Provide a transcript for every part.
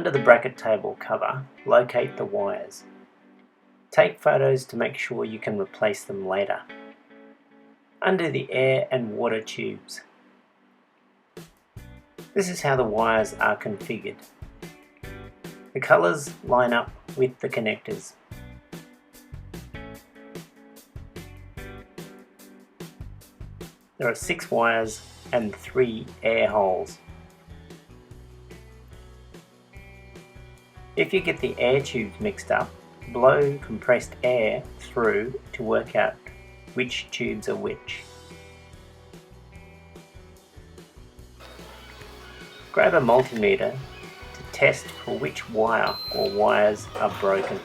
Under the bracket table cover, locate the wires. Take photos to make sure you can replace them later. Under the air and water tubes. This is how the wires are configured. The colours line up with the connectors. There are 6 wires and 3 air holes. If you get the air tubes mixed up, blow compressed air through to work out which tubes are which. Grab a multimeter to test for which wire or wires are broken.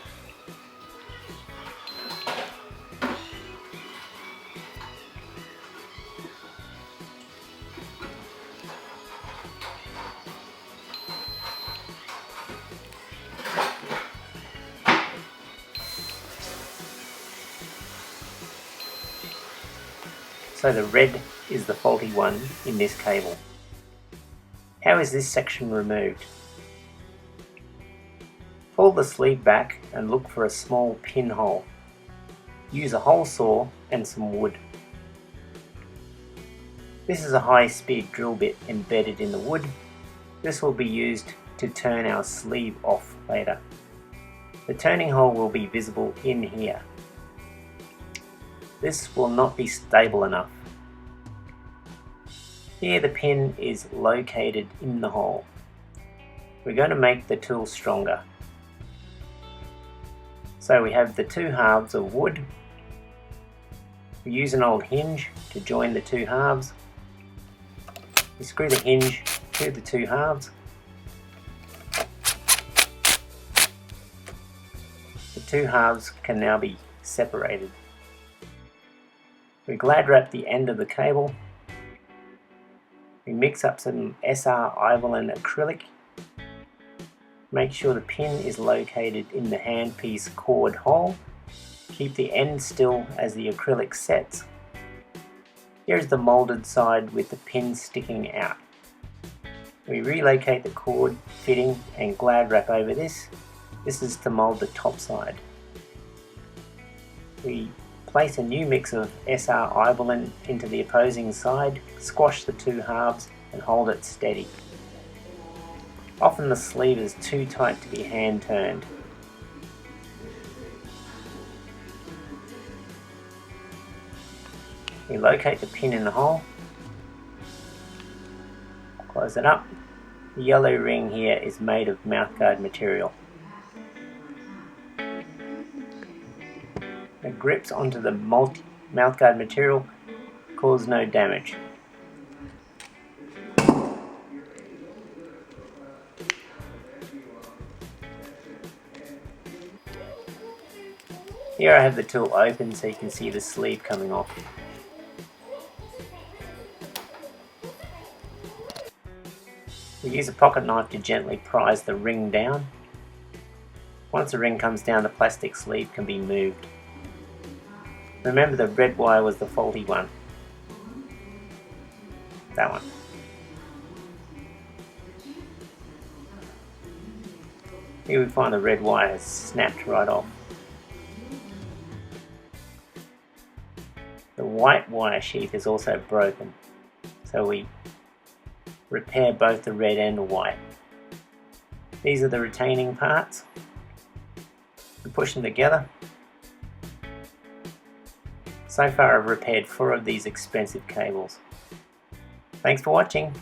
So the red is the faulty one in this cable. How is this section removed? Pull the sleeve back and look for a small pinhole. Use a hole saw and some wood. This is a high-speed drill bit embedded in the wood. This will be used to turn our sleeve off later. The turning hole will be visible in here. This will not be stable enough. Here the pin is located in the hole. We're going to make the tool stronger. So we have the 2 halves of wood. We use an old hinge to join the 2 halves. We screw the hinge to the 2 halves. The 2 halves can now be separated. We glad wrap the end of the cable. We mix up some SR Ivalin acrylic. Make sure the pin is located in the handpiece cord hole. Keep the end still as the acrylic sets. Here is the molded side with the pin sticking out. We relocate the cord fitting and glad wrap over this. This is to mold the top side. We place a new mix of SR Ivalin into the opposing side, squash the 2 halves and hold it steady. Often the sleeve is too tight to be hand turned. We locate the pin in the hole, close it up. The yellow ring here is made of mouthguard material. The grips onto the mouthguard material cause no damage. Here I have the tool open so you can see the sleeve coming off. We use a pocket knife to gently prise the ring down. Once the ring comes down, the plastic sleeve can be moved. Remember, the red wire was the faulty one. That one. Here we find the red wire has snapped right off. The white wire sheath is also broken, so we repair both the red and the white. These are the retaining parts. We push them together. So far I've repaired 4 of these expensive cables. Thanks for watching.